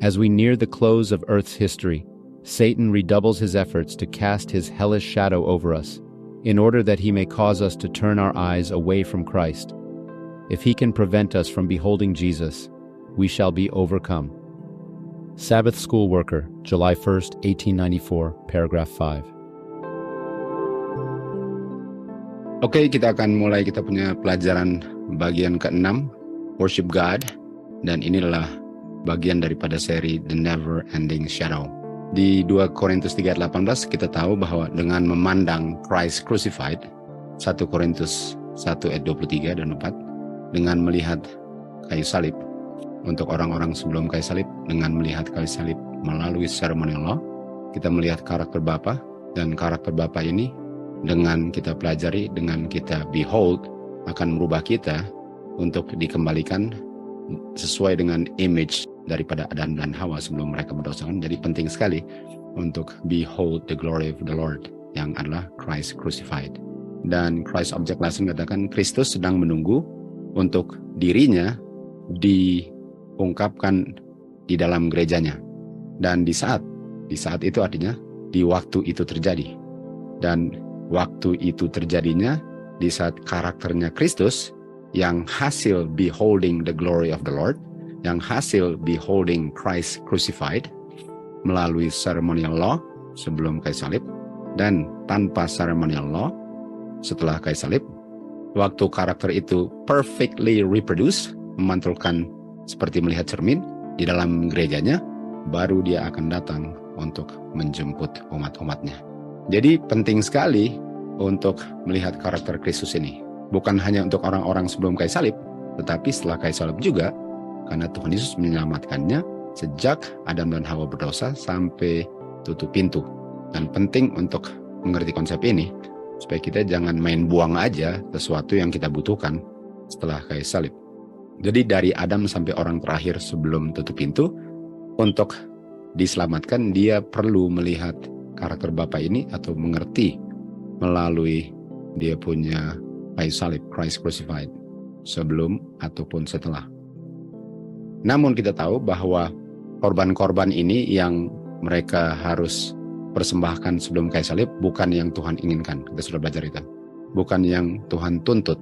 As we near the close of Earth's history, Satan redoubles his efforts to cast his hellish shadow over us, in order that he may cause us to turn our eyes away from Christ. If he can prevent us from beholding Jesus, we shall be overcome. Sabbath School Worker, July 1st, 1894, paragraph 5. Oke, kita akan mulai kita punya pelajaran bagian ke-6, Worship God. Dan ini adalah bagian daripada seri The Never Ending Shadow. Di 2 Korintus 3 ayat 18 kita tahu bahwa dengan memandang Christ crucified, 1 Korintus 1 ayat 23 dan 4, dengan melihat kayu salib, untuk orang-orang sebelum kayu salib, dengan melihat kayu salib melalui ceremonial law, kita melihat karakter Bapa, dan karakter Bapa ini dengan kita pelajari, dengan kita behold, akan merubah kita untuk dikembalikan sesuai dengan image daripada Adam dan Hawa sebelum mereka berdosa. Jadi penting sekali untuk behold the glory of the Lord, yang adalah Christ crucified. Dan Christ Object Lesson katakan Kristus sedang menunggu untuk dirinya diungkapkan di dalam gerejanya. Dan di saat itu artinya di waktu itu terjadi. Dan waktu itu terjadinya di saat karakternya Kristus yang hasil beholding the glory of the Lord, yang hasil beholding Christ crucified melalui ceremonial law sebelum kayu salib, dan tanpa ceremonial law setelah kayu salib. Waktu karakter itu perfectly reproduce, memantulkan seperti melihat cermin di dalam gerejanya, baru dia akan datang untuk menjemput umat-umatnya. Jadi penting sekali untuk melihat karakter Kristus ini. Bukan hanya untuk orang-orang sebelum kayu salib, tetapi setelah kayu salib juga, karena Tuhan Yesus menyelamatkannya sejak Adam dan Hawa berdosa sampai tutup pintu. Dan penting untuk mengerti konsep ini, supaya kita jangan main buang aja sesuatu yang kita butuhkan setelah kayu salib. Jadi dari Adam sampai orang terakhir sebelum tutup pintu, untuk diselamatkan dia perlu melihat karakter Bapa ini atau mengerti melalui dia punya kayu salib, Christ crucified, sebelum ataupun setelah. Namun kita tahu bahwa korban-korban ini yang mereka harus persembahkan sebelum kayu salib bukan yang Tuhan inginkan. Kita sudah belajar itu. Bukan yang Tuhan tuntut.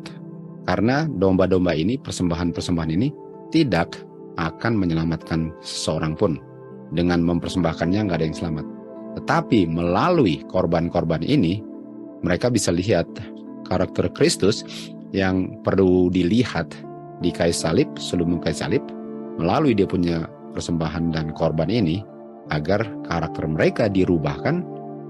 Karena domba-domba ini, persembahan-persembahan ini tidak akan menyelamatkan seseorang pun. Dengan mempersembahkannya nggak ada yang selamat. Tetapi melalui korban-korban ini, mereka bisa lihat karakter Kristus yang perlu dilihat di kayu salib, sebelum kayu salib, melalui dia punya persembahan dan korban ini, agar karakter mereka dirubahkan,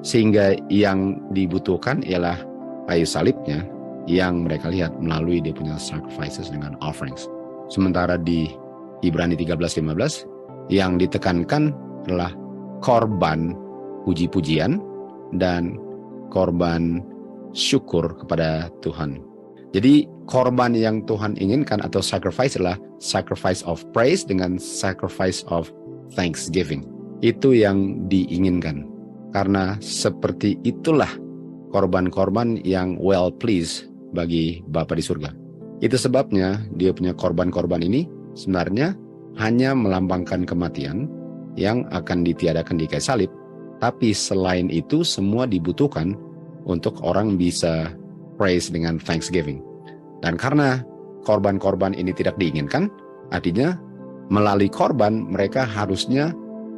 sehingga yang dibutuhkan ialah kayu salibnya yang mereka lihat melalui dia punya sacrifices dengan offerings. Sementara di Ibrani 13:15 yang ditekankan adalah korban puji-pujian dan korban syukur kepada Tuhan. Jadi korban yang Tuhan inginkan atau sacrifice adalah sacrifice of praise dengan sacrifice of thanksgiving. Itu yang diinginkan. Karena seperti itulah korban-korban yang well pleased bagi Bapa di surga. Itu sebabnya dia punya korban-korban ini sebenarnya hanya melambangkan kematian yang akan ditiadakan di kayu salib. Tapi selain itu semua dibutuhkan untuk orang bisa praise dengan thanksgiving. Dan karena korban-korban ini tidak diinginkan, artinya melalui korban mereka harusnya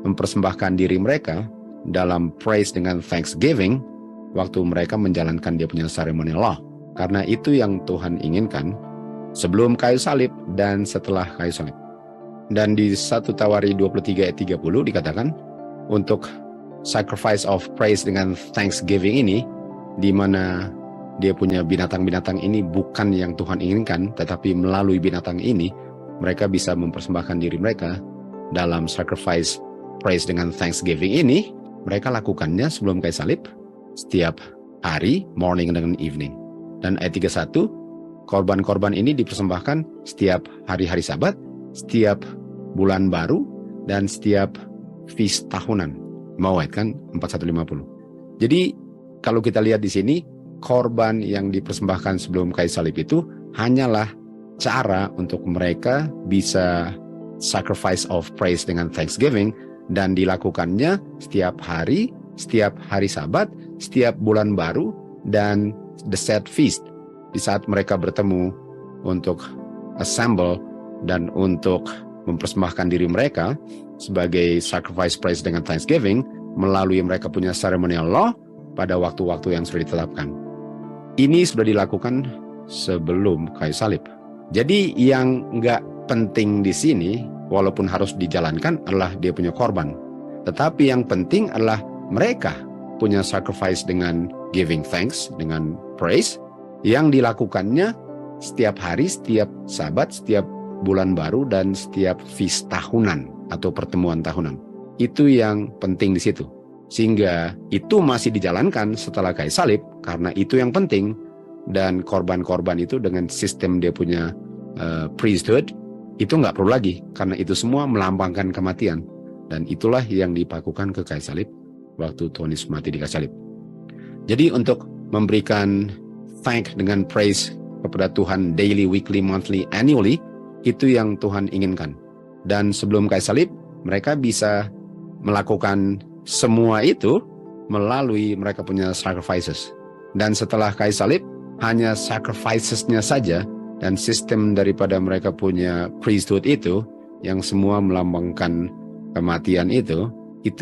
mempersembahkan diri mereka dalam praise dengan thanksgiving waktu mereka menjalankan dia punya ceremonial law. Karena itu yang Tuhan inginkan sebelum kayu salib dan setelah kayu salib. Dan di 1 Tawari 23 ayat 30 dikatakan untuk sacrifice of praise dengan thanksgiving ini, di mana dia punya binatang-binatang ini bukan yang Tuhan inginkan, tetapi melalui binatang ini mereka bisa mempersembahkan diri mereka dalam sacrifice praise dengan thanksgiving ini. Mereka lakukannya sebelum kayu salib setiap hari, morning dan evening. Dan ayat 31, korban-korban ini dipersembahkan setiap hari-hari Sabat, setiap bulan baru, dan setiap feast tahunan. Mawait kan 4150. Jadi kalau kita lihat di sini, korban yang dipersembahkan sebelum kayu salib itu hanyalah cara untuk mereka bisa sacrifice of praise dengan thanksgiving, dan dilakukannya setiap hari Sabat, setiap bulan baru, dan the set feast. Di saat mereka bertemu untuk assemble dan untuk mempersembahkan diri mereka sebagai sacrifice praise dengan thanksgiving melalui mereka punya ceremonial law pada waktu-waktu yang sudah ditetapkan. Ini sudah dilakukan sebelum kayu salib. Jadi yang nggak penting di sini, walaupun harus dijalankan, adalah dia punya korban. Tetapi yang penting adalah mereka punya sacrifice dengan giving thanks, dengan praise, yang dilakukannya setiap hari, setiap Sabat, setiap bulan baru, dan setiap feast tahunan atau pertemuan tahunan. Itu yang penting di situ. Sehingga itu masih dijalankan setelah kayu salib, karena itu yang penting. Dan korban-korban itu dengan sistem dia punya priesthood, itu nggak perlu lagi, karena itu semua melambangkan kematian. Dan itulah yang dipakukan ke kayu salib waktu Tuhan Yesus mati di kayu salib. Jadi untuk memberikan thank dengan praise kepada Tuhan daily, weekly, monthly, annually, itu yang Tuhan inginkan. Dan sebelum kayu salib, mereka bisa melakukan semua itu melalui mereka punya sacrifices. Dan setelah kayu salib, hanya sacrifices-nya saja dan sistem daripada mereka punya priesthood itu, yang semua melambangkan kematian itu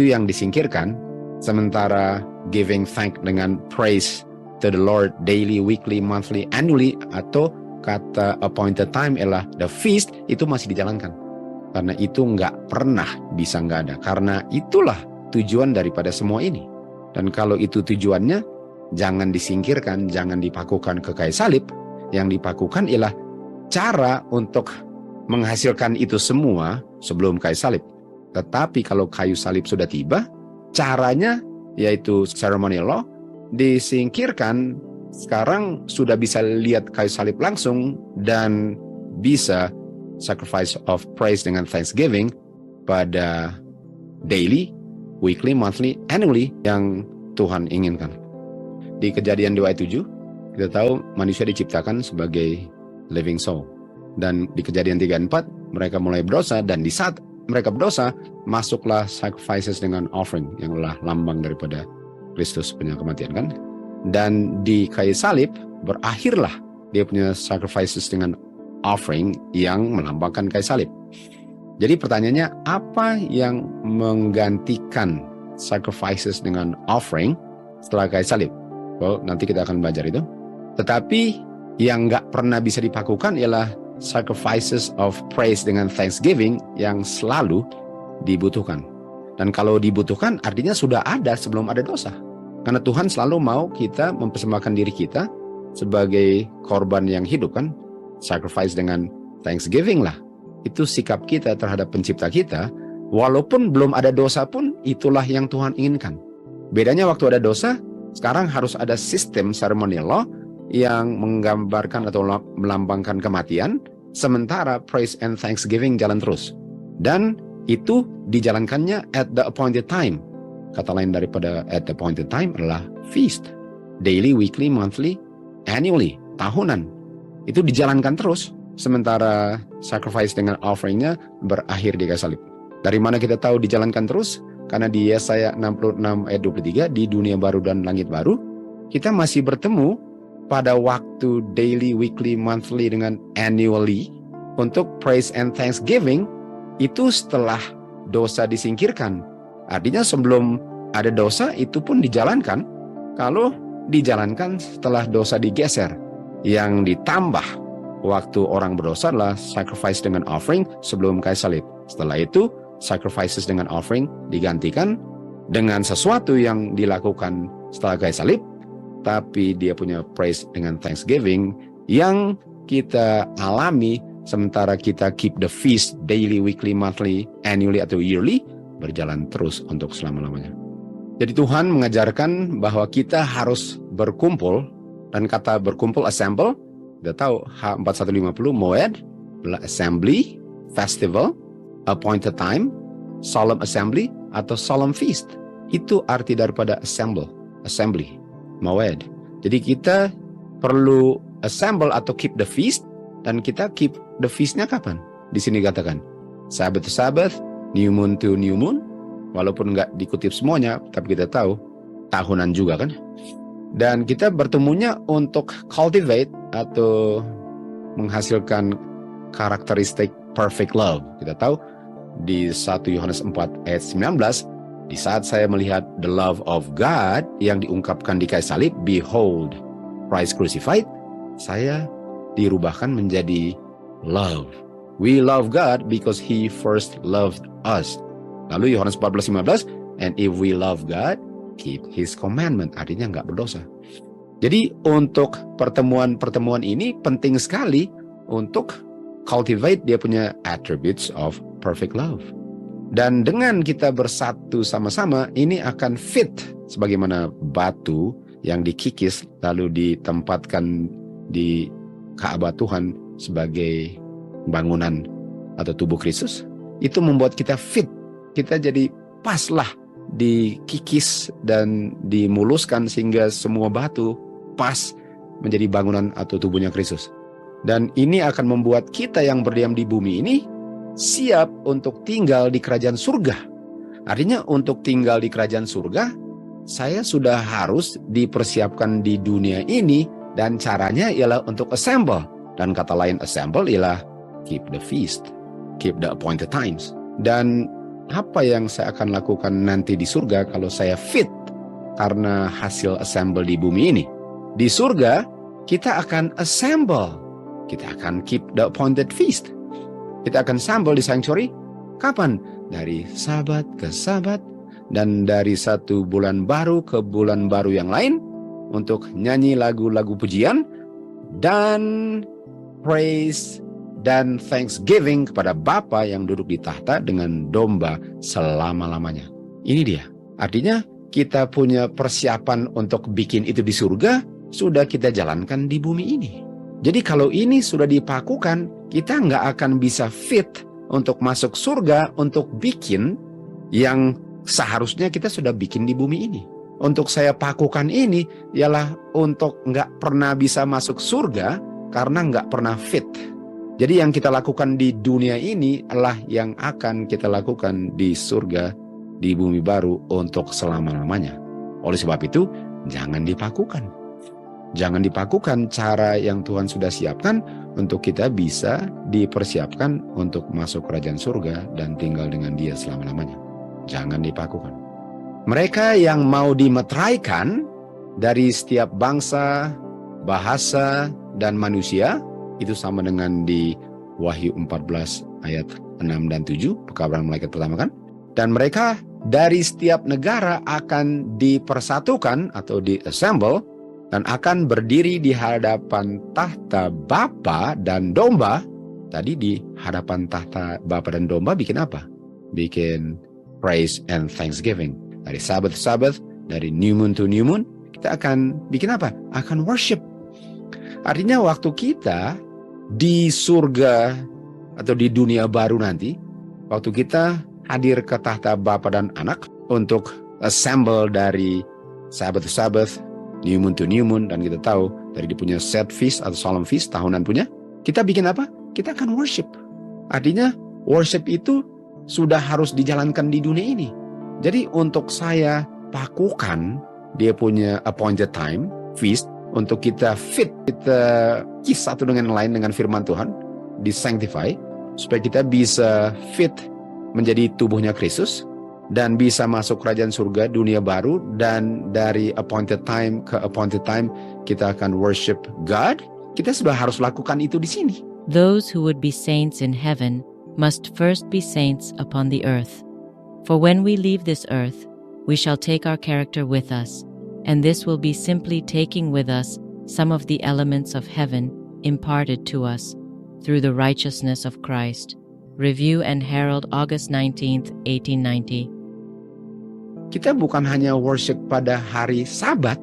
yang disingkirkan. Sementara giving thank dengan praise to the Lord daily, weekly, monthly, annually, atau kata appointed time ialah the feast, itu masih dijalankan. Karena itu nggak pernah bisa nggak ada. Karena itulah tujuan daripada semua ini. Dan kalau itu tujuannya, jangan disingkirkan, jangan dipakukan ke kayu salib. Yang dipakukan ialah cara untuk menghasilkan itu semua sebelum kayu salib. Tetapi kalau kayu salib sudah tiba, caranya yaitu ceremonial law disingkirkan. Sekarang sudah bisa lihat kayu salib langsung dan bisa sacrifice of praise dengan thanksgiving pada daily, weekly, monthly, annually yang Tuhan inginkan. Di Kejadian 2 ayat 7, kita tahu manusia diciptakan sebagai living soul. Dan di Kejadian 3 ayat 4, mereka mulai berdosa, dan di saat mereka berdosa, masuklah sacrifices dengan offering, yang adalah lambang daripada Kristus punya kematian, kan? Dan di kayu salib, berakhirlah dia punya sacrifices dengan offering yang melambangkan kayu salib. Jadi pertanyaannya, apa yang menggantikan sacrifices dengan offering setelah kayu salib? Well, nanti kita akan belajar itu. Tetapi yang nggak pernah bisa dipakukan ialah sacrifices of praise dengan thanksgiving yang selalu dibutuhkan. Dan kalau dibutuhkan artinya sudah ada sebelum ada dosa. Karena Tuhan selalu mau kita mempersembahkan diri kita sebagai korban yang hidup, kan? Sacrifice dengan thanksgiving lah. Itu sikap kita terhadap pencipta kita. Walaupun belum ada dosa pun, itulah yang Tuhan inginkan. Bedanya waktu ada dosa, sekarang harus ada sistem ceremonial law yang menggambarkan atau melambangkan kematian, sementara praise and thanksgiving jalan terus. Dan itu dijalankannya at the appointed time. Kata lain daripada at the appointed time adalah feast. Daily, weekly, monthly, annually, tahunan. Itu dijalankan terus, sementara sacrifice dengan offeringnya berakhir di kayu salib. Dari mana kita tahu dijalankan terus? Karena di Yesaya 66 ayat 23, di dunia baru dan langit baru, kita masih bertemu pada waktu daily, weekly, monthly, dengan annually untuk praise and thanksgiving. Itu setelah dosa disingkirkan. Artinya sebelum ada dosa itu pun dijalankan. Kalau dijalankan setelah dosa digeser, yang ditambah waktu orang berdosa adalah sacrifice dengan offering sebelum kayu salib. Setelah itu sacrifices dengan offering digantikan dengan sesuatu yang dilakukan setelah kayu salib, tapi dia punya praise dengan thanksgiving yang kita alami sementara kita keep the feast daily, weekly, monthly, annually atau yearly, berjalan terus untuk selama-lamanya. Jadi Tuhan mengajarkan bahwa kita harus berkumpul, dan kata berkumpul assemble, kita tahu H4150 moed, assembly, festival, appointed time, solemn assembly, atau solemn feast. Itu arti daripada assemble, assembly, moed. Jadi kita perlu assemble atau keep the feast, dan kita keep the feast-nya kapan? Di sini katakan Sabbath to Sabbath, new moon to new moon. Walaupun nggak dikutip semuanya, tapi kita tahu tahunan juga kan. Dan kita bertemunya untuk cultivate atau menghasilkan karakteristik perfect love. Kita tahu di 1 Yohanes 4 ayat 19, di saat saya melihat the love of God yang diungkapkan di kayu salib, behold, Christ crucified, saya dirubahkan menjadi love. We love God because He first loved us. Lalu Yohanes 14:15, and if we love God, keep His commandment. Artinya nggak berdosa. Jadi untuk pertemuan-pertemuan ini penting sekali untuk cultivate dia punya attributes of perfect love. Dan dengan kita bersatu sama-sama, ini akan fit sebagaimana batu yang dikikis lalu ditempatkan di Ka'bah Tuhan sebagai bangunan atau tubuh Kristus. Itu membuat kita fit. Kita jadi paslah dikikis dan dimuluskan sehingga semua batu pas menjadi bangunan atau tubuhnya Kristus. Dan ini akan membuat kita yang berdiam di bumi ini siap untuk tinggal di kerajaan surga. Artinya untuk tinggal di kerajaan surga, saya sudah harus dipersiapkan di dunia ini, dan caranya ialah untuk assemble. Dan kata lain assemble ialah keep the feast, keep the appointed times. Dan apa yang saya akan lakukan nanti di surga kalau saya fit karena hasil assemble di bumi ini? Di surga, kita akan assemble. Kita akan keep the appointed feast. Kita akan assemble di sanctuary. Kapan? Dari sabat ke sabat. Dan dari satu bulan baru ke bulan baru yang lain. Untuk nyanyi lagu-lagu pujian. Dan praise dan thanksgiving kepada Bapa yang duduk di tahta dengan domba selama-lamanya. Ini dia. Artinya kita punya persiapan untuk bikin itu di surga, sudah kita jalankan di bumi ini. Jadi kalau ini sudah dipakukan, kita nggak akan bisa fit untuk masuk surga untuk bikin yang seharusnya kita sudah bikin di bumi ini. Untuk saya pakukan ini ialah untuk nggak pernah bisa masuk surga karena nggak pernah fit. Jadi yang kita lakukan di dunia ini adalah yang akan kita lakukan di surga, di bumi baru untuk selama-lamanya. Oleh sebab itu, jangan dipakukan. Jangan dipakukan cara yang Tuhan sudah siapkan untuk kita bisa dipersiapkan untuk masuk kerajaan surga dan tinggal dengan Dia selama-lamanya. Jangan dipakukan. Mereka yang mau dimeteraikan dari setiap bangsa, bahasa, dan manusia, itu sama dengan di Wahyu 14 ayat 6 dan 7, pekabaran malaikat pertama kan. Dan mereka dari setiap negara akan dipersatukan atau di-assemble dan akan berdiri di hadapan tahta Bapa dan Domba. Tadi di hadapan tahta Bapa dan Domba bikin apa? Bikin praise and thanksgiving. Dari Sabbath to Sabbath, dari new moon to new moon, kita akan bikin apa? Akan worship. Artinya waktu kita di surga atau di dunia baru nanti, waktu kita hadir ke tahta Bapa dan Anak untuk assemble dari Sabbath to Sabbath, new moon to new moon, dan kita tahu dari dia punya set feast atau solemn feast tahunan punya, kita bikin apa? Kita akan worship. Artinya worship itu sudah harus dijalankan di dunia ini. Jadi untuk saya pakukan dia punya appointed time, feast, untuk kita fit, kita kisah satu dengan lain dengan firman Tuhan, disanctify, supaya kita bisa fit menjadi tubuhnya Kristus, dan bisa masuk kerajaan surga, dunia baru, dan dari appointed time ke appointed time, kita akan worship God. Kita sudah harus lakukan itu di sini. Those who would be saints in heaven must first be saints upon the earth. For when we leave this earth, we shall take our character with us, and this will be simply taking with us some of the elements of heaven imparted to us through the righteousness of Christ. Review and Herald, August 19th, 1890. Kita bukan hanya worship pada hari Sabat,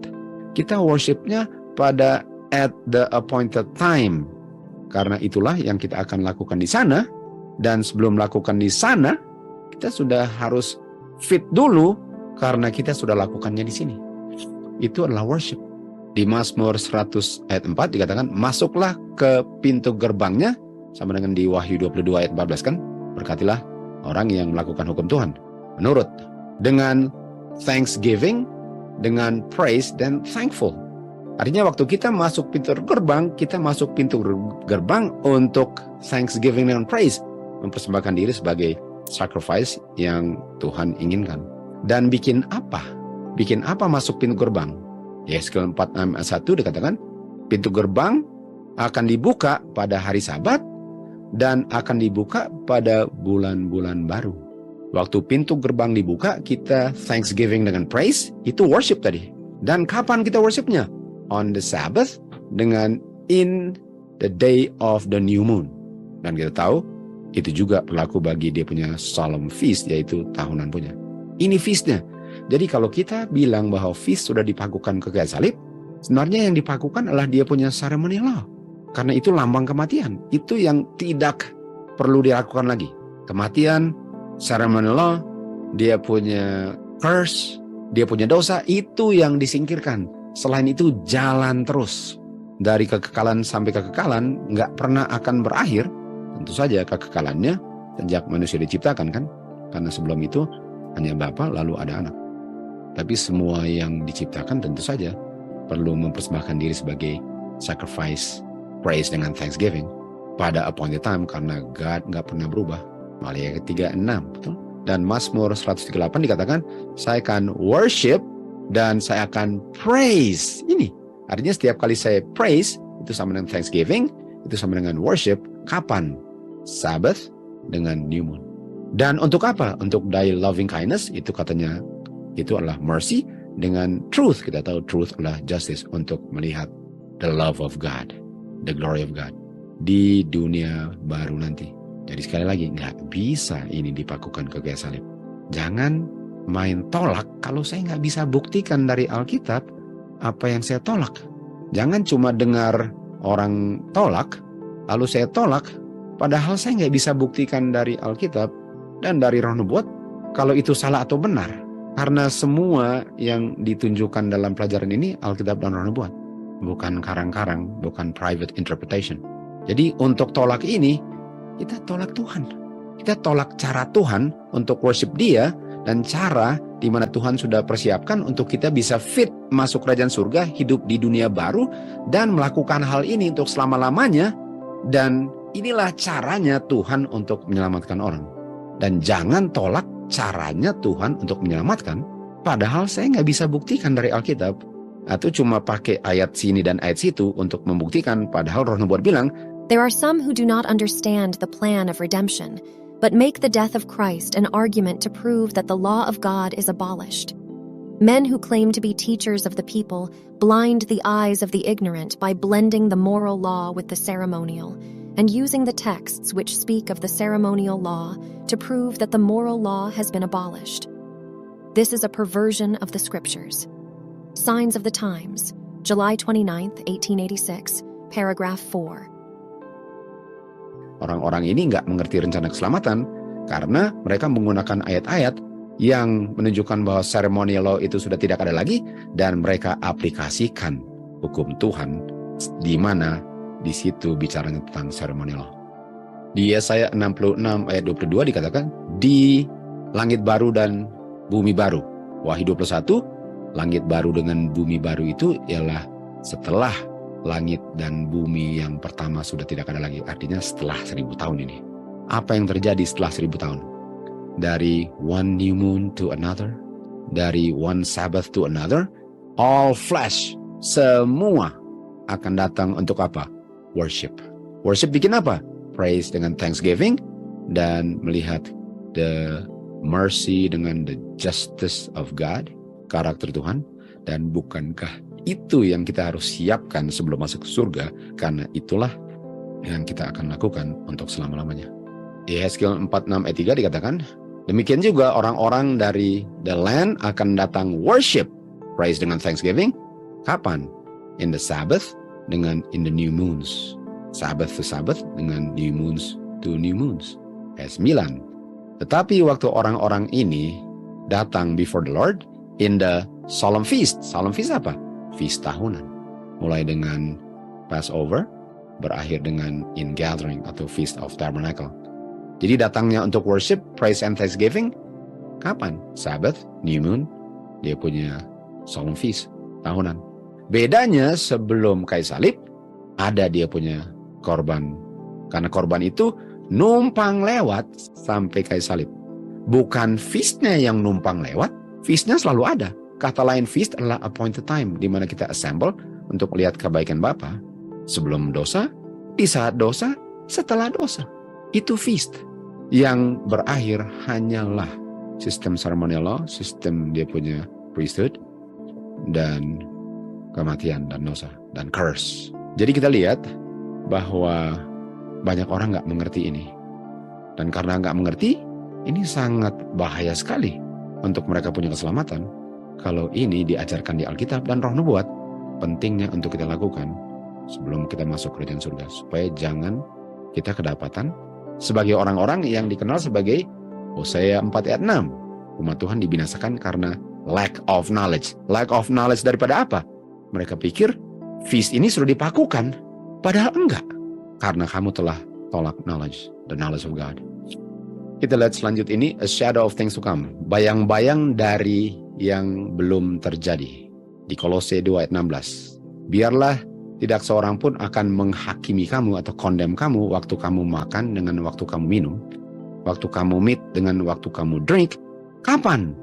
kita worshipnya pada at the appointed time. Karena itulah yang kita akan lakukan di sana, dan sebelum lakukan di sana, kita sudah harus fit dulu karena kita sudah lakukannya di sini. Itu adalah worship. Di Mazmur 100 ayat 4 dikatakan, masuklah ke pintu gerbangnya, sama dengan di Wahyu 22 ayat 14 kan, Berkatilah orang yang melakukan hukum Tuhan. Menurut, dengan thanksgiving, dengan praise, dan thankful. Artinya waktu kita masuk pintu gerbang, kita masuk pintu gerbang untuk thanksgiving dan praise. Mempersembahkan diri sebagai sacrifice yang Tuhan inginkan. Dan bikin apa? Bikin apa masuk pintu gerbang? Yesaya 46 ayat 1 dikatakan, pintu gerbang akan dibuka pada hari Sabat dan akan dibuka pada bulan-bulan baru. Waktu pintu gerbang dibuka, kita thanksgiving dengan praise, itu worship tadi. Dan kapan kita worshipnya? On the Sabbath dengan in the day of the new moon. Dan kita tahu, itu juga berlaku bagi dia punya solemn feast, yaitu tahunan punya. Ini feastnya. Jadi kalau kita bilang bahwa feast sudah dipakukan ke kayu salib, sebenarnya yang dipakukan adalah dia punya ceremony law. Karena itu lambang kematian. Itu yang tidak perlu dilakukan lagi. Kematian, ceremony law, dia punya curse, dia punya dosa, itu yang disingkirkan. Selain itu jalan terus. Dari kekekalan sampai kekekalan nggak pernah akan berakhir. Tentu saja kekekalannya sejak manusia diciptakan kan. Karena sebelum itu hanya Bapa lalu ada anak. Tapi semua yang diciptakan tentu saja perlu mempersembahkan diri sebagai sacrifice, praise dengan thanksgiving pada appointed time karena God nggak pernah berubah. Maliaki 3:6, betul? Dan Mazmur 138 dikatakan, saya akan worship dan saya akan praise. Ini artinya setiap kali saya praise itu sama dengan thanksgiving, itu sama dengan worship. Kapan? Sabbath dengan new moon. Dan untuk apa? Untuk thy loving kindness, itu katanya itu adalah mercy, dengan truth. Kita tahu truth adalah justice, untuk melihat the love of God, the glory of God di dunia baru nanti. Jadi sekali lagi, nggak bisa ini dipakukan ke kayu salib. Jangan main tolak kalau saya nggak bisa buktikan dari Alkitab apa yang saya tolak. Jangan cuma dengar orang tolak, lalu saya tolak, padahal saya nggak bisa buktikan dari Alkitab dan dari Roh Nubuat kalau itu salah atau benar. Karena semua yang ditunjukkan dalam pelajaran ini Alkitab dan Roh Nubuat, bukan karang-karang, bukan private interpretation. Jadi untuk tolak ini, kita tolak Tuhan. Kita tolak cara Tuhan untuk worship Dia dan cara di mana Tuhan sudah persiapkan untuk kita bisa fit masuk kerajaan surga, hidup di dunia baru, dan melakukan hal ini untuk selama-lamanya. Dan inilah caranya Tuhan untuk menyelamatkan orang. Dan jangan tolak caranya Tuhan untuk menyelamatkan, padahal saya nggak bisa buktikan dari Alkitab, atau cuma pakai ayat sini dan ayat situ untuk membuktikan, padahal Roh Nubuat bilang, There are some who do not understand the plan of redemption, but make the death of Christ an argument to prove that the law of God is abolished. Men who claim to be teachers of the people blind the eyes of the ignorant by blending the moral law with the ceremonial, and using the texts which speak of the ceremonial law to prove that the moral law has been abolished. This is a perversion of the Scriptures. Signs of the Times, July 29, 1886, paragraph 4. Orang-orang ini nggak mengerti rencana keselamatan karena mereka menggunakan ayat-ayat yang menunjukkan bahwa ceremonial law itu sudah tidak ada lagi, dan mereka aplikasikan hukum Tuhan di mana di situ bicaranya tentang ceremonial law. Di Yesaya 66 ayat 22 dikatakan, di langit baru dan bumi baru. Wahyu 21, langit baru dengan bumi baru itu ialah setelah langit dan bumi yang pertama sudah tidak ada lagi. Artinya setelah 1000 tahun ini. Apa yang terjadi setelah 1000 tahun? Dari one new moon to another, dari one Sabbath to another, all flesh, semua akan datang untuk apa? Worship. Worship bikin apa? Praise dengan thanksgiving, dan melihat the mercy dengan the justice of God, karakter Tuhan. Dan bukankah itu yang kita harus siapkan sebelum masuk ke surga, karena itulah yang kita akan lakukan untuk selama-lamanya. Yesaya 46 ayat 3 dikatakan, demikian juga orang-orang dari the land akan datang worship, praise dengan thanksgiving. Kapan? In the Sabbath dengan in the new moons. Sabbath to Sabbath dengan new moons to new moons. Ayat 9. Tetapi waktu orang-orang ini datang before the Lord in the solemn feast. Solemn feast apa? Feast tahunan. Mulai dengan Passover, berakhir dengan in gathering atau Feast of Tabernacle. Jadi datangnya untuk worship, praise and thanksgiving, kapan? Sabbath, new moon, dia punya solemn feast tahunan. Bedanya sebelum kayu salib, ada dia punya korban. Karena korban itu numpang lewat sampai kayu salib. Bukan feastnya yang numpang lewat, feastnya selalu ada. Kata lain feast adalah appointed time, di mana kita assemble untuk melihat kebaikan Bapa. Sebelum dosa, di saat dosa, setelah dosa. Itu feast. Yang berakhir hanyalah sistem ceremonial law, sistem dia punya priesthood, dan kematian dan dosa dan curse. Jadi kita lihat bahwa banyak orang nggak mengerti ini. Dan karena nggak mengerti, ini sangat bahaya sekali untuk mereka punya keselamatan. Kalau ini diajarkan di Alkitab dan Roh Nubuat, pentingnya untuk kita lakukan sebelum kita masuk kerajaan surga. Supaya jangan kita kedapatan sebagai orang-orang yang dikenal sebagai Hosea 4 ayat 6. Umat Tuhan dibinasakan karena lack of knowledge. Lack of knowledge daripada apa? Mereka pikir feast ini sudah dipakukan. Padahal enggak. Karena kamu telah tolak knowledge, the knowledge of God. Kita lihat selanjutnya ini, a shadow of things to come. Bayang-bayang dari yang belum terjadi. Di Kolose 2 ayat 16. Biarlah tidak seorang pun akan menghakimi kamu atau condemn kamu waktu kamu makan dengan waktu kamu minum. Waktu kamu meet dengan waktu kamu drink. Kapan?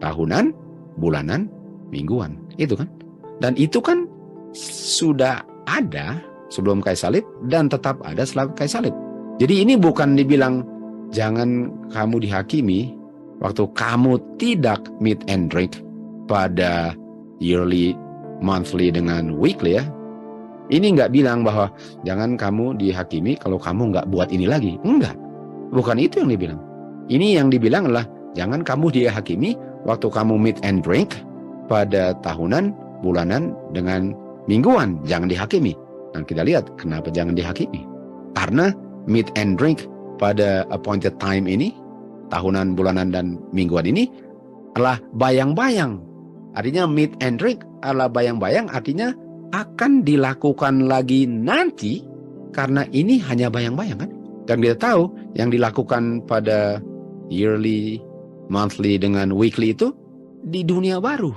Tahunan, bulanan, mingguan. Itu kan? Dan itu kan sudah ada sebelum kayu salib dan tetap ada setelah kayu salib. Jadi ini bukan dibilang jangan kamu dihakimi waktu kamu tidak meet and drink pada yearly, monthly, dengan weekly ya. Ini nggak bilang bahwa jangan kamu dihakimi kalau kamu nggak buat ini lagi. Enggak. Bukan itu yang dibilang. Ini yang dibilang adalah jangan kamu dihakimi waktu kamu meet and drink pada tahunan, bulanan, dengan mingguan. Jangan dihakimi. Dan kita lihat kenapa jangan dihakimi. Karena meet and drink pada appointed time ini, tahunan, bulanan, dan mingguan ini adalah bayang-bayang. Artinya meet and drink adalah bayang-bayang, artinya akan dilakukan lagi nanti, karena ini hanya bayang-bayang kan. Dan kita tahu yang dilakukan pada yearly, monthly, dengan weekly itu di dunia baru.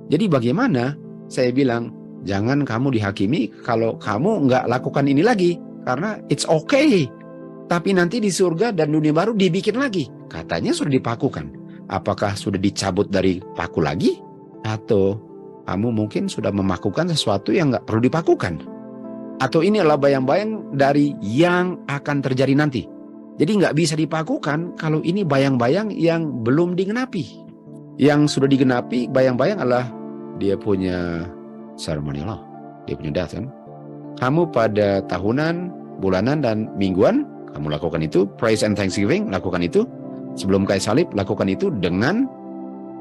Jadi bagaimana saya bilang jangan kamu dihakimi kalau kamu nggak lakukan ini lagi, karena it's okay. Tapi nanti di surga dan dunia baru dibikin lagi. Katanya sudah dipakukan. Apakah sudah dicabut dari paku lagi? Atau kamu mungkin sudah memakukan sesuatu yang nggak perlu dipakukan? Atau ini adalah bayang-bayang dari yang akan terjadi nanti? Jadi nggak bisa dipakukan kalau ini bayang-bayang yang belum digenapi. Yang sudah digenapi, bayang-bayang adalah dia punya ceremonial law. Dia punya death kan? Kamu pada tahunan, bulanan, dan mingguan, kamu lakukan itu. Praise and thanksgiving, lakukan itu. Sebelum kayu salib, lakukan itu dengan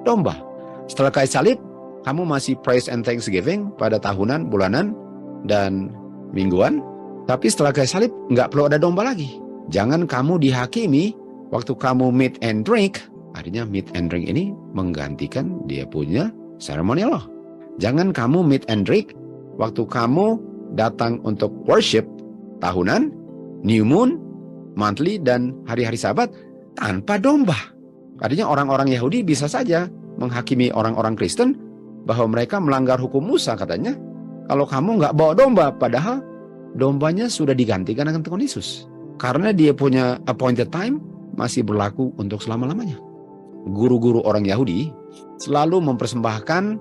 domba. Setelah kayu salib, kamu masih praise and thanksgiving pada tahunan, bulanan, dan mingguan. Tapi setelah kayu salib, nggak perlu ada domba lagi. Jangan kamu dihakimi waktu kamu meet and drink. Artinya meet and drink ini menggantikan dia punya ceremonial law. Jangan kamu meet and drink waktu kamu datang untuk worship tahunan, new moon, monthly, dan hari-hari Sabat tanpa domba. Artinya orang-orang Yahudi bisa saja menghakimi orang-orang Kristen bahwa mereka melanggar hukum Musa katanya kalau kamu nggak bawa domba, padahal dombanya sudah digantikan dengan Tuhan Yesus. Karena dia punya appointed time masih berlaku untuk selama-lamanya. Guru-guru orang Yahudi selalu mempersembahkan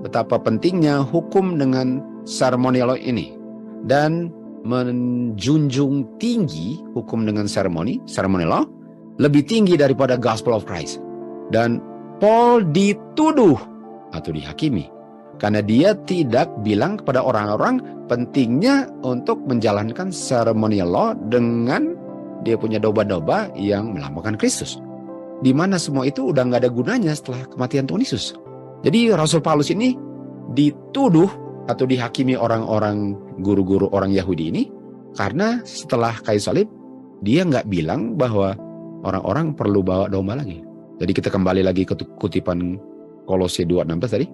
betapa pentingnya hukum dengan ceremonial law ini. Dan menjunjung tinggi hukum dengan ceremonial law lebih tinggi daripada gospel of Christ. Dan Paul dituduh atau dihakimi karena dia tidak bilang kepada orang-orang pentingnya untuk menjalankan ceremonial law dengan dia punya domba-domba yang melambangkan Kristus. Di mana semua itu udah nggak ada gunanya setelah kematian Tuhan Yesus. Jadi Rasul Paulus ini dituduh atau dihakimi orang-orang guru-guru orang Yahudi ini karena setelah kayu salib dia nggak bilang bahwa orang-orang perlu bawa domba lagi. Jadi kita kembali lagi ke kutipan Kolose 2:16 tadi.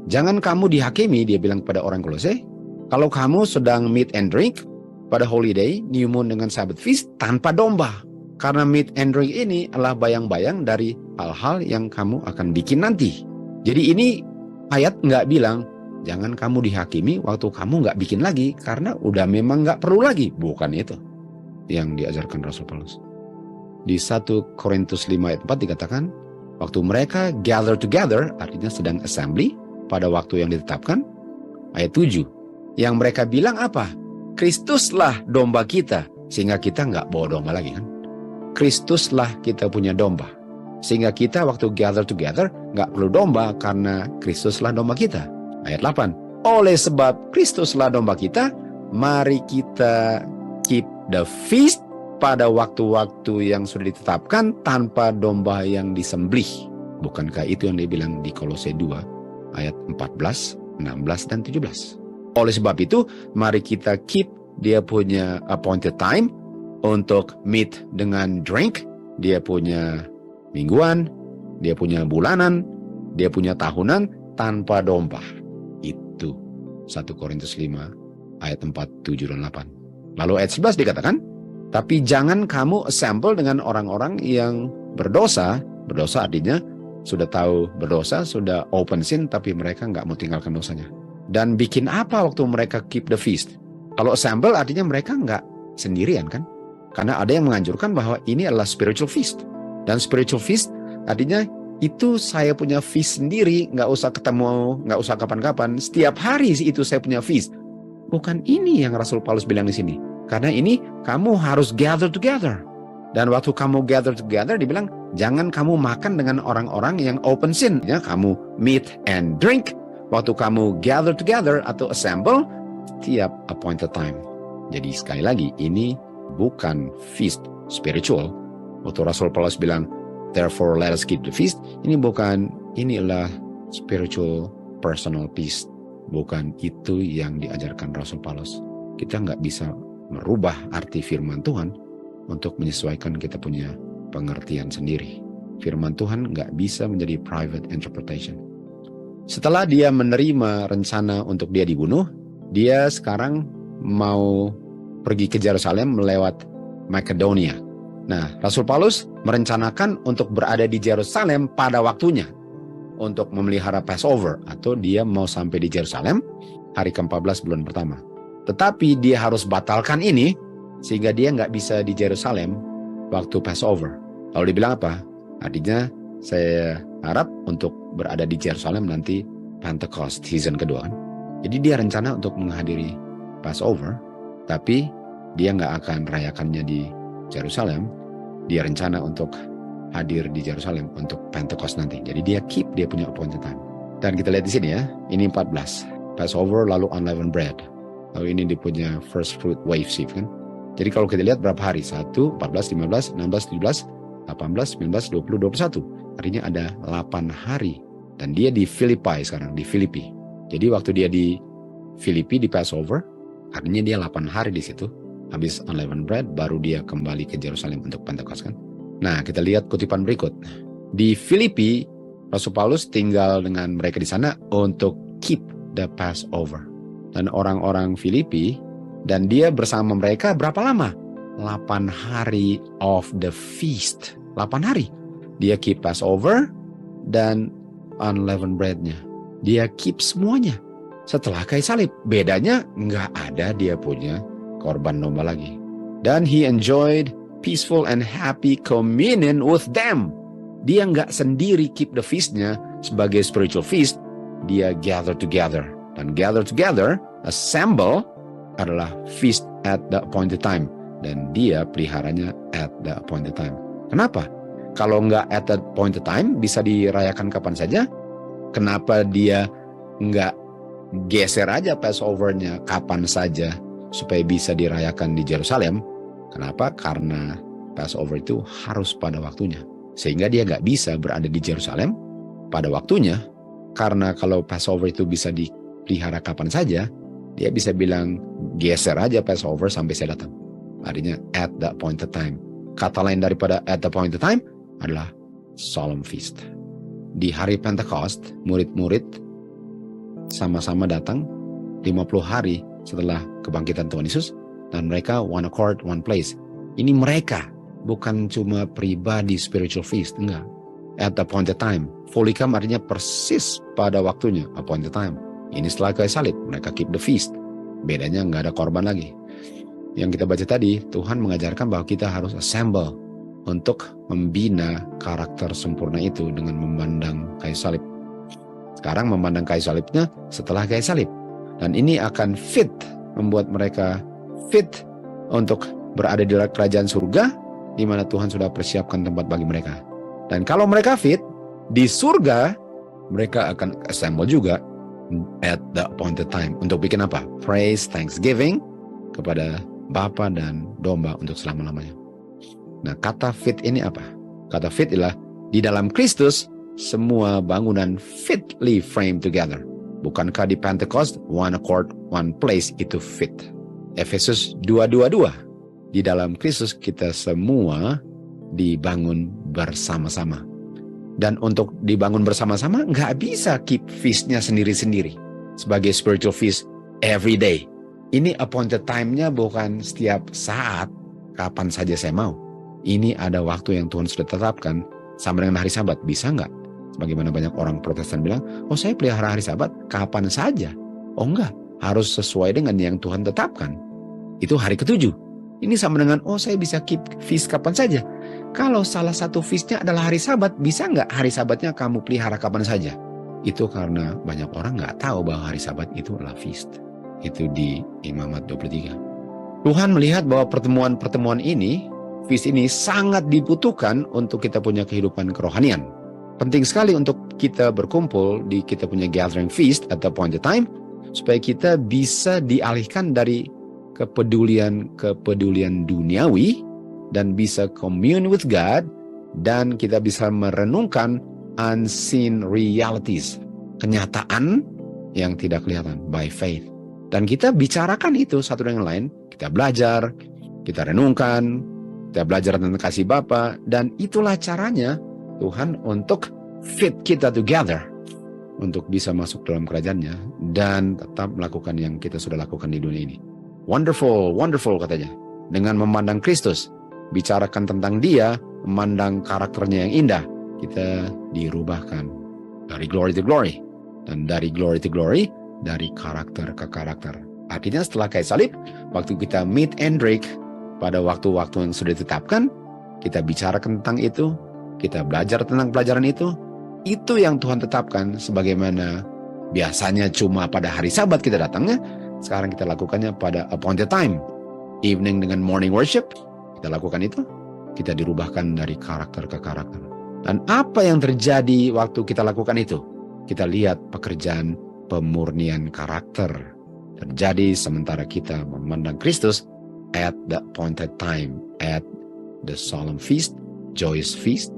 Jangan kamu dihakimi, dia bilang kepada orang Kolose, kalau kamu sedang meet and drink pada holiday, new moon, dengan Sabbath feast tanpa domba. Karena meat and drink ini adalah bayang-bayang dari hal-hal yang kamu akan bikin nanti. Jadi ini ayat nggak bilang, jangan kamu dihakimi waktu kamu nggak bikin lagi, karena udah memang nggak perlu lagi. Bukan itu yang diajarkan Rasul Paulus. Di 1 Korintus 5 ayat 4 dikatakan, waktu mereka gather together, artinya sedang assembly, pada waktu yang ditetapkan. Ayat 7, yang mereka bilang apa? Kristuslah domba kita, sehingga kita nggak bawa domba lagi kan? Kristuslah kita punya domba. Sehingga kita waktu gather together nggak perlu domba karena Kristuslah domba kita. Ayat 8. Oleh sebab Kristuslah domba kita, mari kita keep the feast pada waktu-waktu yang sudah ditetapkan tanpa domba yang disembelih. Bukankah itu yang dibilang di Kolose 2 ayat 14, 16 dan 17. Oleh sebab itu, mari kita keep dia punya appointed time untuk meat dengan drink. Dia punya mingguan, dia punya bulanan, dia punya tahunan tanpa domba. Itu 1 Korintus 5 ayat 4, 7, dan 8. Lalu ayat 11 dikatakan, tapi jangan kamu assemble dengan orang-orang yang berdosa. Berdosa artinya sudah tahu berdosa, sudah open sin, tapi mereka nggak mau tinggalkan dosanya. Dan bikin apa waktu mereka keep the feast? Kalau assemble artinya mereka nggak sendirian kan? Karena ada yang menganjurkan bahwa ini adalah spiritual feast. Dan spiritual feast artinya itu saya punya feast sendiri, nggak usah ketemu, nggak usah kapan-kapan. Setiap hari itu saya punya feast. Bukan ini yang Rasul Paulus bilang di sini. Karena ini kamu harus gather together. Dan waktu kamu gather together dibilang jangan kamu makan dengan orang-orang yang open sin. Ya, kamu meat and drink. Waktu kamu gather together atau assemble setiap appointed time. Jadi sekali lagi ini bukan feast spiritual. Waktu Rasul Paulus bilang therefore let us keep the feast, ini bukan, inilah spiritual personal feast. Bukan itu yang diajarkan Rasul Paulus. Kita nggak bisa merubah arti firman Tuhan untuk menyesuaikan kita punya pengertian sendiri. Firman Tuhan nggak bisa menjadi private interpretation. Setelah dia menerima rencana untuk dia dibunuh, dia sekarang mau pergi ke Yerusalem melewat Makedonia. Nah, Rasul Paulus merencanakan untuk berada di Yerusalem pada waktunya untuk memelihara Passover, atau dia mau sampai di Yerusalem hari ke-14 bulan pertama. Tetapi dia harus batalkan ini sehingga dia nggak bisa di Yerusalem waktu Passover. Lalu dibilang apa? Artinya saya harap untuk berada di Yerusalem nanti Pentecost season kedua kan. Jadi dia rencana untuk menghadiri Passover, tapi dia nggak akan rayakannya di Yerusalem. Dia rencana untuk hadir di Yerusalem untuk Pentecost nanti. Jadi dia keep dia punya appointed time. Dan kita lihat di sini ya, ini 14. Passover lalu unleavened bread. Lalu ini dia punya first fruit wave shift kan. Jadi kalau kita lihat berapa hari? 1, 14, 15, 16, 17, 18, 19, 20, 21. Artinya ada 8 hari. Dan dia di Filipi sekarang, di Filipi. Jadi waktu dia di Filipi di Passover, artinya dia 8 hari di situ. Habis unleavened bread, baru dia kembali ke Yerusalem untuk Pentecost kan. Nah, kita lihat kutipan berikut. Di Filipi, Rasul Paulus tinggal dengan mereka di sana untuk keep the Passover. Dan orang-orang Filipi, dan dia bersama mereka berapa lama? 8 hari of the feast. 8 hari. Dia keep Passover dan unleavened bread-nya. Dia keep semuanya. Setelah kayu salib, bedanya nggak ada dia punya korban domba lagi. Dan he enjoyed peaceful and happy communion with them. Dia nggak sendiri keep the feast-nya sebagai spiritual feast. Dia gather together. Dan gather together, assemble, adalah feast at the appointed time. Dan dia peliharanya at the appointed time. Kenapa? Kalau nggak at the appointed time, bisa dirayakan kapan saja. Kenapa dia nggak geser aja Passover-nya kapan saja supaya bisa dirayakan di Yerusalem? Kenapa? Karena Passover itu harus pada waktunya. Sehingga dia nggak bisa berada di Yerusalem pada waktunya. Karena kalau Passover itu bisa dipelihara kapan saja, dia bisa bilang geser aja Passover sampai saya datang. Artinya at the appointed time. Kata lain daripada at the appointed time adalah solemn feast. Di hari Pentecost, murid-murid sama-sama datang 50 hari setelah kebangkitan Tuhan Yesus, dan mereka one accord, one place. Ini mereka, bukan cuma pribadi spiritual feast, enggak. At the appointed time. Fully come artinya persis pada waktunya, appointed time. Ini setelah kayu salib, mereka keep the feast. Bedanya nggak ada korban lagi. Yang kita baca tadi, Tuhan mengajarkan bahwa kita harus assemble untuk membina karakter sempurna itu dengan memandang kayu salib. Sekarang memandang kayu salibnya setelah kayu salib. Dan ini akan fit, membuat mereka fit untuk berada di kerajaan surga, di mana Tuhan sudah persiapkan tempat bagi mereka. Dan kalau mereka fit, di surga, mereka akan assemble juga at the appointed time. Untuk bikin apa? Praise, thanksgiving kepada Bapa dan Domba untuk selama-lamanya. Nah, kata fit ini apa? Kata fit adalah di dalam Kristus, semua bangunan fitly framed together. Bukankah di Pentecost, one accord, one place itu fit? Efesus 2:22. Di dalam Kristus kita semua dibangun bersama-sama. Dan untuk dibangun bersama-sama nggak bisa keep feast-nya sendiri-sendiri. Sebagai spiritual feast every day. Ini appointed time-nya bukan setiap saat, kapan saja saya mau. Ini ada waktu yang Tuhan sudah tetapkan sama dengan hari Sabat. Bisa nggak? Bagaimana banyak orang Protestan bilang, oh saya pelihara hari Sabat kapan saja. Oh enggak, harus sesuai dengan yang Tuhan tetapkan. Itu hari ke-7. Ini sama dengan, oh saya bisa keep feast kapan saja. Kalau salah satu feastnya adalah hari Sabat, bisa nggak hari Sabatnya kamu pelihara kapan saja? Itu karena banyak orang nggak tahu bahwa hari Sabat itu adalah feast. Itu di Imamat 23. Tuhan melihat bahwa pertemuan-pertemuan ini, feast ini sangat dibutuhkan untuk kita punya kehidupan kerohanian. Penting sekali untuk kita berkumpul di kita punya gathering feast at the appointed time, supaya kita bisa dialihkan dari kepedulian duniawi dan bisa commune with God, dan kita bisa merenungkan unseen realities, kenyataan yang tidak kelihatan by faith. Dan kita bicarakan itu satu dengan lain, kita belajar, kita renungkan, kita belajar tentang kasih Bapa, dan itulah caranya Tuhan untuk fit kita together untuk bisa masuk dalam kerajaannya dan tetap melakukan yang kita sudah lakukan di dunia ini. Wonderful, wonderful katanya. Dengan memandang Kristus, bicarakan tentang Dia, memandang karakternya yang indah, kita dirubahkan dari glory to glory. Dan dari glory to glory, dari karakter ke karakter. Artinya setelah kayu salib, waktu kita meet and drink, pada waktu-waktu yang sudah ditetapkan, kita bicarakan tentang itu, kita belajar tentang pelajaran itu yang Tuhan tetapkan. Sebagaimana biasanya cuma pada hari Sabat kita datangnya, sekarang kita lakukannya pada appointed time. Evening dengan morning worship, kita lakukan itu, kita dirubahkan dari karakter ke karakter. Dan apa yang terjadi waktu kita lakukan itu? Kita lihat pekerjaan pemurnian karakter terjadi sementara kita memandang Kristus at the appointed time, at the solemn feast, joyous feast,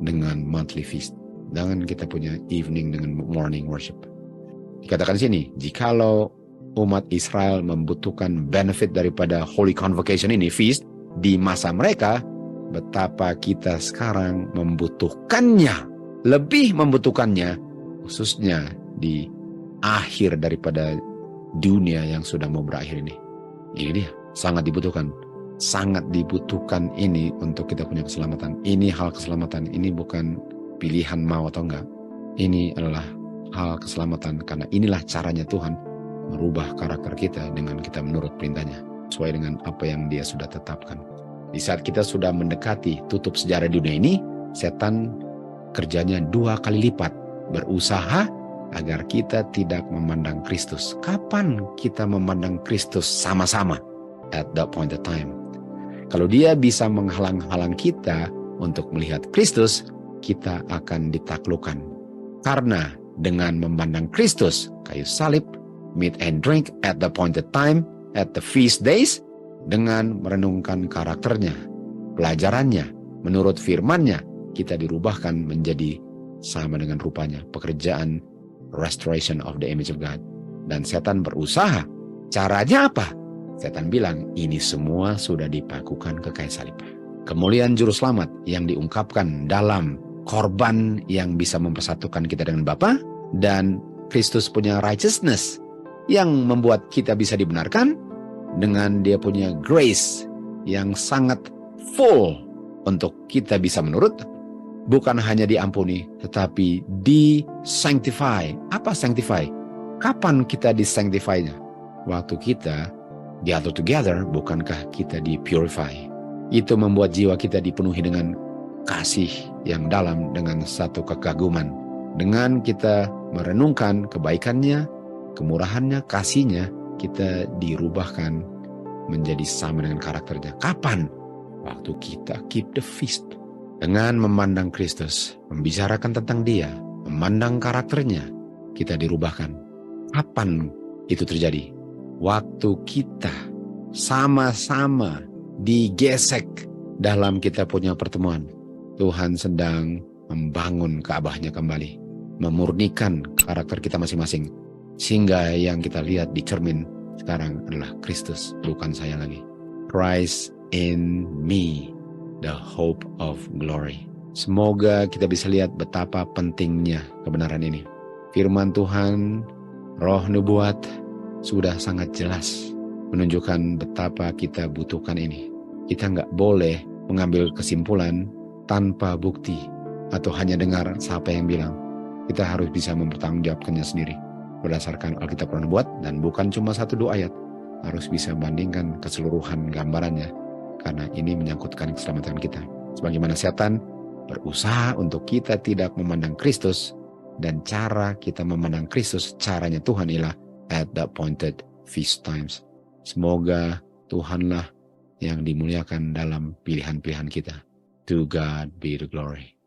dengan monthly feast. Dengan kita punya evening dengan morning worship. Dikatakan sini, jikalau umat Israel membutuhkan benefit daripada Holy Convocation ini, feast, di masa mereka, betapa kita sekarang membutuhkannya, lebih membutuhkannya, khususnya di akhir daripada dunia yang sudah mau berakhir ini. Ini dia, sangat dibutuhkan. Sangat dibutuhkan ini untuk kita punya keselamatan. Ini hal keselamatan, ini bukan pilihan mau atau enggak. Ini adalah hal keselamatan, karena inilah caranya Tuhan merubah karakter kita dengan kita menurut perintahnya, sesuai dengan apa yang Dia sudah tetapkan. Di saat kita sudah mendekati tutup sejarah dunia ini, setan kerjanya 2 kali lipat, berusaha agar kita tidak memandang Kristus. Kapan kita memandang Kristus sama-sama? At the appointed time. Kalau dia bisa menghalang-halang kita untuk melihat Kristus, kita akan ditaklukkan. Karena dengan memandang Kristus, kayu salib, meat and drink at the appointed time, at the feast days, dengan merenungkan karakternya, pelajarannya, menurut firman-Nya, kita dirubahkan menjadi sama dengan rupanya. Pekerjaan restoration of the image of God. Dan setan berusaha. Caranya apa? Setan bilang, ini semua sudah dipakukan ke kayu salib. Kemuliaan juru selamat yang diungkapkan dalam korban yang bisa mempersatukan kita dengan Bapa, dan Kristus punya righteousness yang membuat kita bisa dibenarkan dengan Dia punya grace yang sangat full, untuk kita bisa menurut, bukan hanya diampuni, tetapi di-sanctify. Apa sanctify? Kapan kita di-sanctify-nya? Waktu kita gather together, bukankah kita di-purify? Itu membuat jiwa kita dipenuhi dengan kasih yang dalam, dengan satu kekaguman. Dengan kita merenungkan kebaikannya, kemurahannya, kasihnya, kita dirubahkan menjadi sama dengan karakternya. Kapan? Waktu kita keep the feast. Dengan memandang Kristus, membicarakan tentang Dia, memandang karakternya, kita dirubahkan. Kapan itu terjadi? Waktu kita sama-sama digesek dalam kita punya pertemuan. Tuhan sedang membangun Ka'bahnya kembali, memurnikan karakter kita masing-masing, sehingga yang kita lihat di cermin sekarang adalah Kristus, bukan saya lagi. Christ in me, the hope of glory. Semoga kita bisa lihat betapa pentingnya kebenaran ini. Firman Tuhan, roh nubuat sudah sangat jelas menunjukkan betapa kita butuhkan ini. Kita nggak boleh mengambil kesimpulan tanpa bukti atau hanya dengar siapa yang bilang. Kita harus bisa mempertanggungjawabkannya sendiri berdasarkan Alkitab roh nubuat, dan bukan cuma 1-2 ayat. Harus bisa bandingkan keseluruhan gambarannya, karena ini menyangkutkan keselamatan kita. Sebagaimana setan berusaha untuk kita tidak memandang Kristus, dan cara kita memandang Kristus, caranya Tuhan ialah at the appointed feast times. Semoga Tuhanlah yang dimuliakan dalam pilihan-pilihan kita. To God be the glory.